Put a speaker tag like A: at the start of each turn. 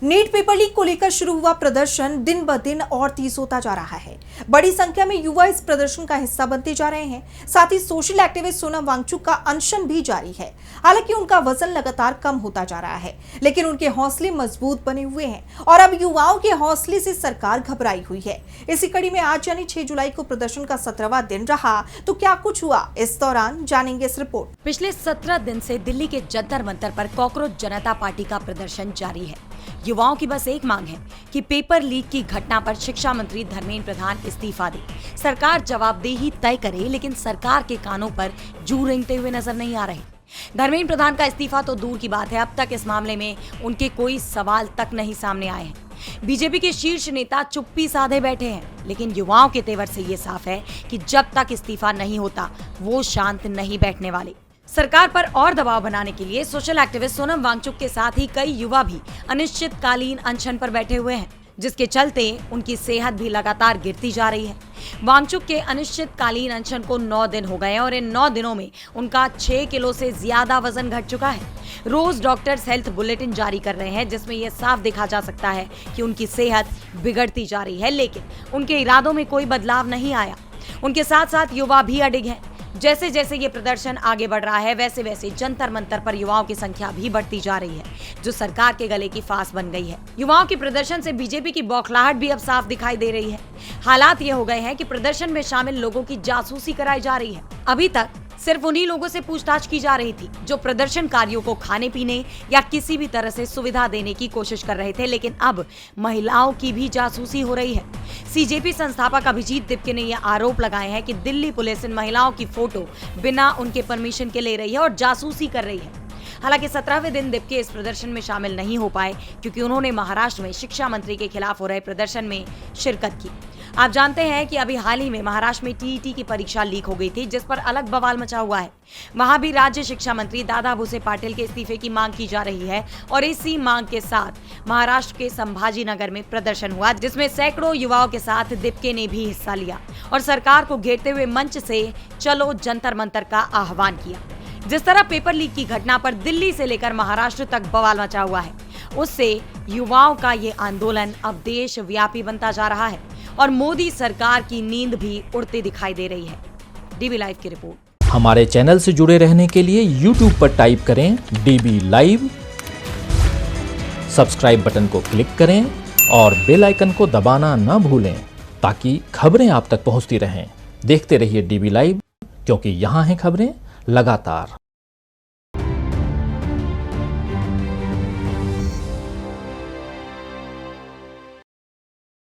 A: NEET paper leak को लेकर शुरू हुआ प्रदर्शन दिन ब दिन और तेज होता जा रहा है। बड़ी संख्या में युवा इस प्रदर्शन का हिस्सा बनते जा रहे हैं। साथ ही सोशल एक्टिविस्ट सोनम वांगचुक का अनशन भी जारी है। हालांकि उनका वजन लगातार कम होता जा रहा है, लेकिन उनके हौसले मजबूत बने हुए हैं और अब युवाओं के हौसले से सरकार घबराई हुई है। इसी कड़ी में आज यानी 6 जुलाई को प्रदर्शन का 17वां दिन रहा, तो क्या कुछ हुआ इस दौरान जानेंगे इस रिपोर्ट।
B: पिछले 17 दिन से दिल्ली के जंतर मंतर पर कॉकरोच जनता पार्टी का प्रदर्शन जारी है। युवाओं की बस एक मांग है कि पेपर लीक की घटना पर शिक्षा मंत्री धर्मेंद्र प्रधान इस्तीफा दे। सरकार जवाबदेही तय करे, लेकिन सरकार के कानों पर जू रेंगते हुए नजर नहीं आ रहे। धर्मेंद्र प्रधान का इस्तीफा तो दूर की बात है, अब तक इस मामले में उनके कोई सवाल तक नहीं सामने आए हैं। बीजेपी के शीर्ष नेता चुप्पी साधे बैठे हैं, लेकिन युवाओं के तेवर से ये साफ है कि जब तक इस्तीफा नहीं होता वो शांत नहीं बैठने वाले। सरकार पर और दबाव बनाने के लिए सोशल एक्टिविस्ट सोनम वांगचुक के साथ ही कई युवा भी अनिश्चितकालीन अनशन पर बैठे हुए हैं, जिसके चलते उनकी सेहत भी लगातार गिरती जा रही है। वांगचुक के अनिश्चितकालीन अनशन को 9 दिन हो गए और इन 9 दिनों में उनका 6 किलो से ज्यादा वजन घट चुका है। रोज डॉक्टर्स हेल्थ बुलेटिन जारी कर रहे हैं, जिसमें यह साफ देखा जा सकता है कि उनकी सेहत बिगड़ती जा रही है, लेकिन उनके इरादों में कोई बदलाव नहीं आया। उनके साथ साथ युवा भी अडिग हैं। जैसे जैसे ये प्रदर्शन आगे बढ़ रहा है, वैसे वैसे जंतर मंतर पर युवाओं की संख्या भी बढ़ती जा रही है, जो सरकार के गले की फांस बन गई है। युवाओं के प्रदर्शन से बीजेपी की बौखलाहट भी अब साफ दिखाई दे रही है। हालात ये हो गए हैं कि प्रदर्शन में शामिल लोगों की जासूसी कराई जा रही है। अभी तक सिर्फ उन्हीं लोगों से पूछताछ की जा रही थी जो प्रदर्शनकारियों को खाने पीने या किसी भी तरह से सुविधा देने की कोशिश कर रहे थे, लेकिन अब महिलाओं की भी जासूसी हो रही है। सीजेपी संस्थापक अभिजीत दिप्के ने यह आरोप लगाए हैं कि दिल्ली पुलिस इन महिलाओं की फोटो बिना उनके परमिशन के ले रही है और जासूसी कर रही है। हालांकि 17वें दिन दिप्के इस प्रदर्शन में शामिल नहीं हो पाए, क्योंकि उन्होंने महाराष्ट्र में शिक्षा मंत्री के खिलाफ हो रहे प्रदर्शन में शिरकत की। आप जानते हैं कि अभी हाल ही में महाराष्ट्र में टीईटी की परीक्षा लीक हो गई थी, जिस पर अलग बवाल मचा हुआ है। वहां भी राज्य शिक्षा मंत्री दादा भुसे पाटिल के इस्तीफे की मांग की जा रही है और इसी मांग के साथ महाराष्ट्र के संभाजी नगर में प्रदर्शन हुआ, जिसमें सैकड़ों युवाओं के साथ दिप्के ने भी हिस्सा लिया और सरकार को घेरते हुए मंच से चलो जंतर मंतर का आह्वान किया। जिस तरह पेपर लीक की घटना पर दिल्ली से लेकर महाराष्ट्र तक बवाल मचा हुआ है, उससे युवाओं का ये आंदोलन अब देशव्यापी बनता जा रहा है और मोदी सरकार की नींद भी उड़ती दिखाई दे रही है। डीबी लाइव की रिपोर्ट।
C: हमारे चैनल से जुड़े रहने के लिए YouTube पर टाइप करें डीबी लाइव, सब्सक्राइब बटन को क्लिक करें और बेल आइकन को दबाना न भूलें, ताकि खबरें आप तक पहुंचती रहें। देखते रहिए डीबी लाइव, क्योंकि यहाँ हैं खबरें लगातार।